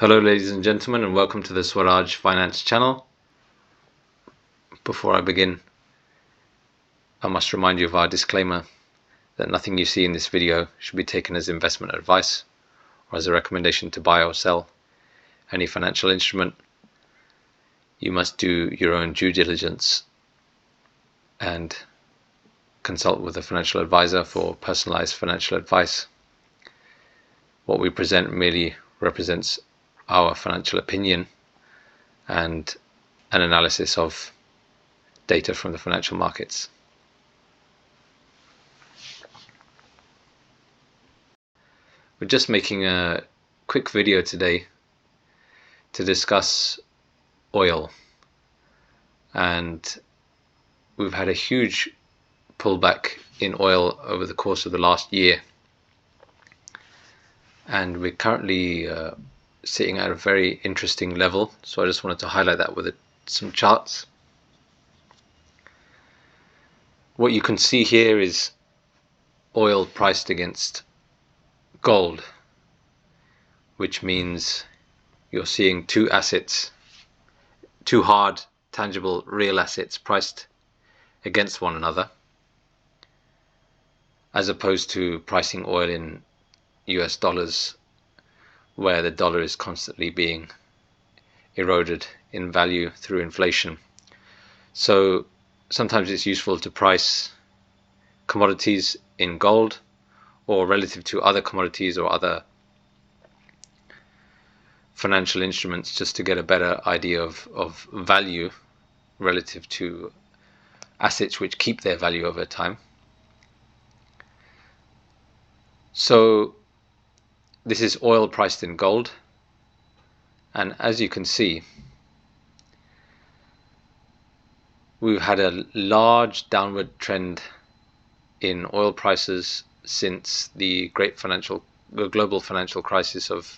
Hello ladies and gentlemen, and welcome to the Swaraj Finance channel. Before I begin, I must remind you of our disclaimer that nothing you see in this video should be taken as investment advice or as a recommendation to buy or sell any financial instrument. You must do your own due diligence and consult with a financial advisor for personalized financial advice. What we present merely represents our financial opinion and an analysis of data from the financial markets. We're just making a quick video today to discuss oil, and we've had a huge pullback in oil over the course of the last year, and we're currently sitting at a very interesting level. So I just wanted to highlight that with some charts. What you can see here is oil priced against gold, which means you're seeing two assets, two hard, tangible, real assets priced against one another, as opposed to pricing oil in US dollars, where the dollar is constantly being eroded in value through inflation. So sometimes it's useful to price commodities in gold or relative to other commodities or other financial instruments, just to get a better idea of value relative to assets which keep their value over time. So this is oil priced in gold, and as you can see, we've had a large downward trend in oil prices since the global financial crisis of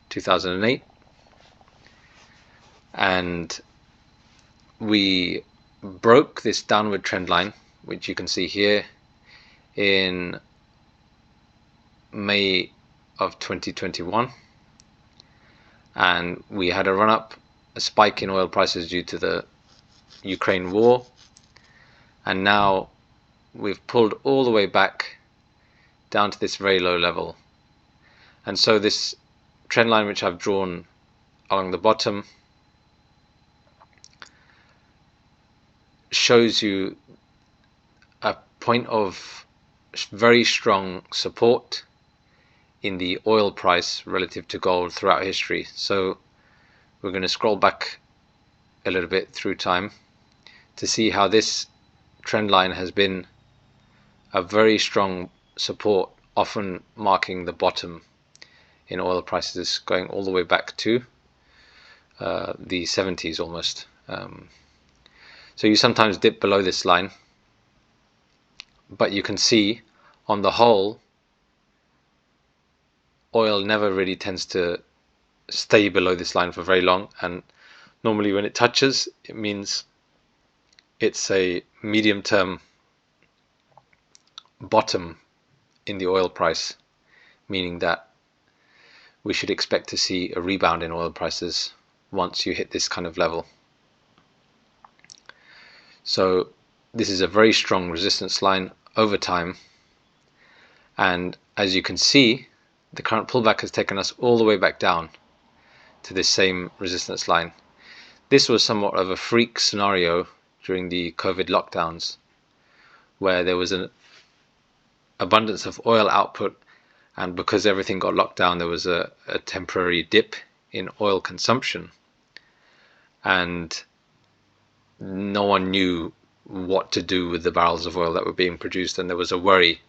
2008, and we broke this downward trend line, which you can see here, in May of 2021, and we had a run-up, a spike in oil prices due to the Ukraine war, and now we've pulled all the way back down to this very low level. And so this trend line, which I've drawn along the bottom, shows you a point of very strong support in the oil price relative to gold throughout history. So we're going to scroll back a little bit through time to see how this trend line has been a very strong support, often marking the bottom in oil prices, going all the way back to the 70s almost. So you sometimes dip below this line, but you can see on the whole oil never really tends to stay below this line for very long, and normally when it touches, it means it's a medium-term bottom in the oil price, meaning that we should expect to see a rebound in oil prices once you hit this kind of level. So this is a very strong resistance line over time, and as you can see, the current pullback has taken us all the way back down to this same resistance line. This was somewhat of a freak scenario during the COVID lockdowns, where there was an abundance of oil output, and because everything got locked down, there was a temporary dip in oil consumption, and no one knew what to do with the barrels of oil that were being produced, and there was a worry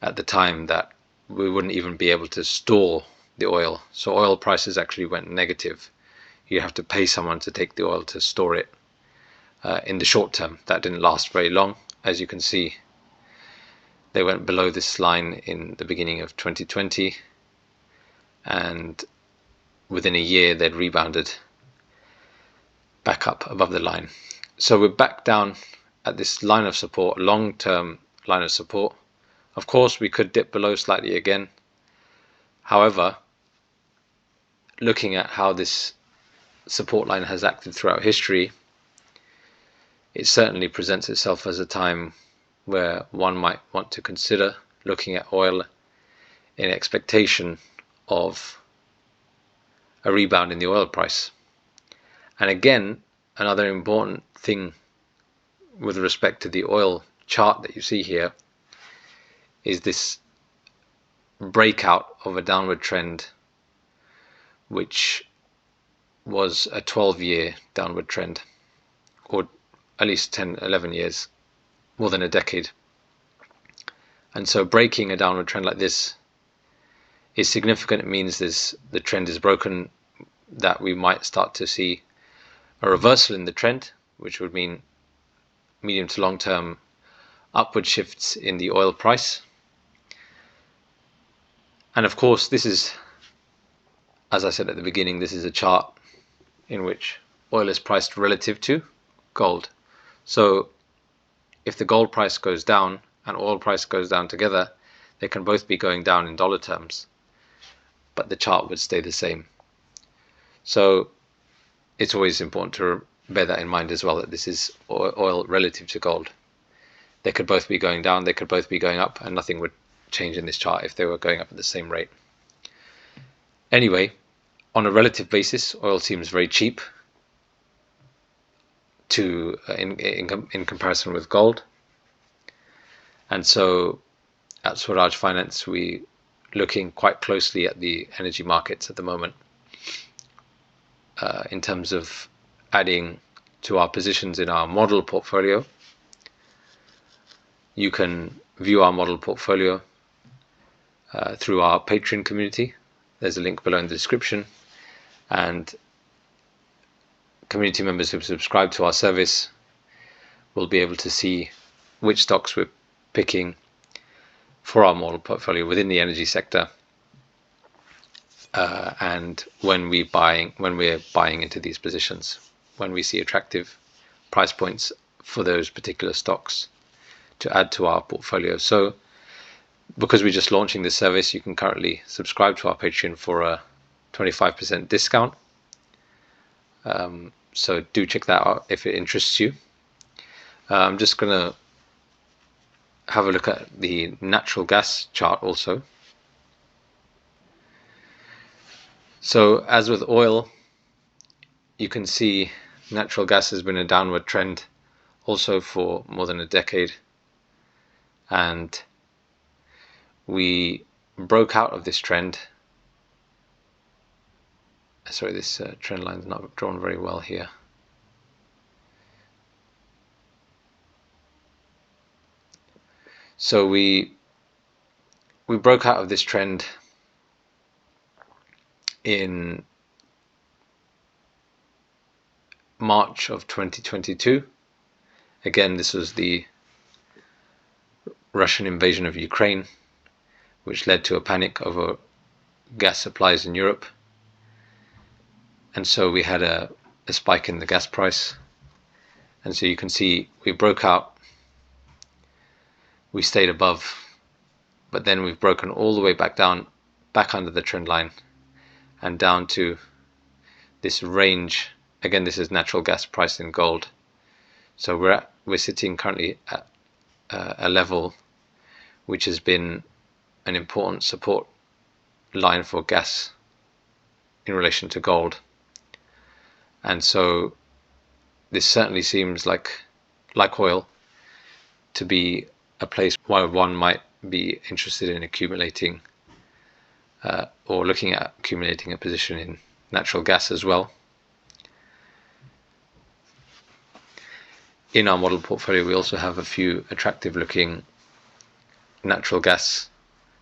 at the time that we wouldn't even be able to store the oil. So oil prices actually went negative. You have to pay someone to take the oil to store it in the short term. That didn't last very long. As you can see, they went below this line in the beginning of 2020, and within a year they'd rebounded back up above the line. So we're back down at this line of support, long-term line of support. Of course, we could dip below slightly again. However, looking at how this support line has acted throughout history, it certainly presents itself as a time where one might want to consider looking at oil in expectation of a rebound in the oil price. And again, another important thing with respect to the oil chart that you see here is this breakout of a downward trend, which was a 12-year downward trend, or at least 10, 11 years, more than a decade. And so breaking a downward trend like this is significant. It means the trend is broken, that we might start to see a reversal in the trend, which would mean medium to long term upward shifts in the oil price. And of course, this is, as I said at the beginning, this is a chart in which oil is priced relative to gold. So if the gold price goes down and oil price goes down together, they can both be going down in dollar terms, but the chart would stay the same. So it's always important to bear that in mind as well, that this is oil relative to gold. They could both be going down, they could both be going up, and nothing would change in this chart if they were going up at the same rate. Anyway, on a relative basis, oil seems very cheap in comparison with gold. And so at Swaraj Finance, we're looking quite closely at the energy markets at the moment in terms of adding to our positions in our model portfolio. You can view our model portfolio through our Patreon community. There's a link below in the description, and community members who subscribe to our service will be able to see which stocks we're picking for our model portfolio within the energy sector, and when we're buying into these positions, when we see attractive price points for those particular stocks to add to our portfolio. So because we're just launching this service, you can currently subscribe to our Patreon for a 25% discount. So do check that out if it interests you. I'm just going to have a look at the natural gas chart also. So as with oil, you can see natural gas has been a downward trend also for more than a decade, and we broke out of this trend. Sorry, this trend line is not drawn very well here. So we broke out of this trend in March of 2022. Again, this was the Russian invasion of Ukraine, which led to a panic over gas supplies in Europe. And so we had a spike in the gas price. And so you can see we broke out, we stayed above, but then we've broken all the way back down, back under the trend line, and down to this range. Again, this is natural gas priced in gold. So we're sitting currently at a level which has been an important support line for gas in relation to gold. And so this certainly seems like oil to be a place where one might be interested in accumulating or looking at accumulating a position in natural gas as well. In our model portfolio, we also have a few attractive looking natural gas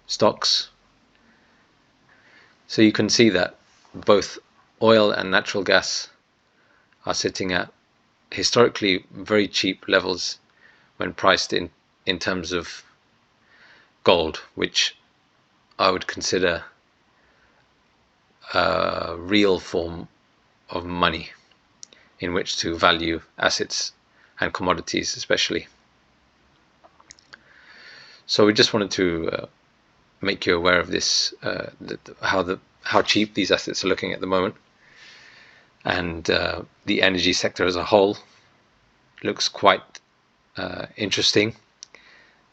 stocks. So you can see that both oil and natural gas are sitting at historically very cheap levels when priced in terms of gold, which I would consider a real form of money in which to value assets and commodities especially. So we just wanted to make you aware of this, how how cheap these assets are looking at the moment, and the energy sector as a whole looks quite interesting.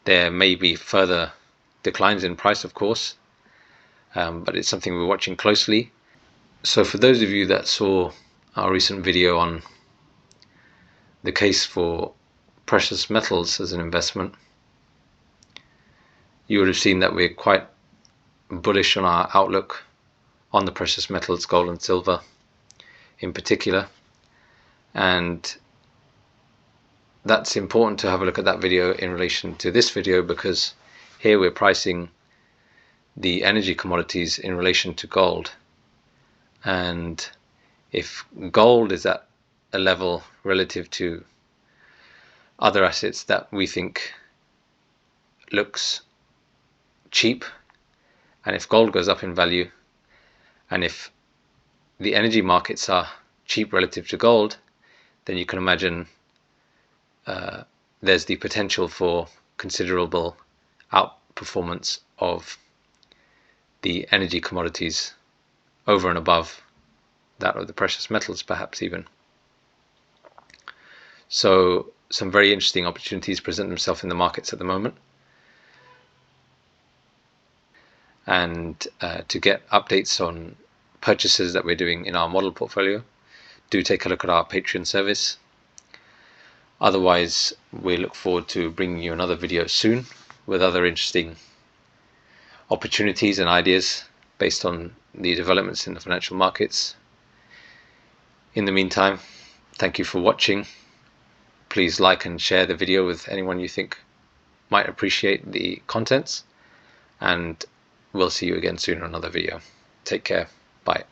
There may be further declines in price, of course, but it's something we're watching closely. So for those of you that saw our recent video on the case for precious metals as an investment, you would have seen that we're quite bullish on our outlook on the precious metals, gold and silver in particular, and that's important to have a look at that video in relation to this video, because here we're pricing the energy commodities in relation to gold, and if gold is at a level relative to other assets that we think looks cheap, and if gold goes up in value, and if the energy markets are cheap relative to gold, then you can imagine there's the potential for considerable outperformance of the energy commodities over and above that of the precious metals, perhaps even. So some very interesting opportunities present themselves in the markets at the moment. And to get updates on purchases that we're doing in our model portfolio, do take a look at our Patreon service. Otherwise, we look forward to bringing you another video soon with other interesting opportunities and ideas based on the developments in the financial markets. In the meantime, thank you for watching. Please like and share the video with anyone you think might appreciate the contents, and we'll see you again soon in another video. Take care. Bye.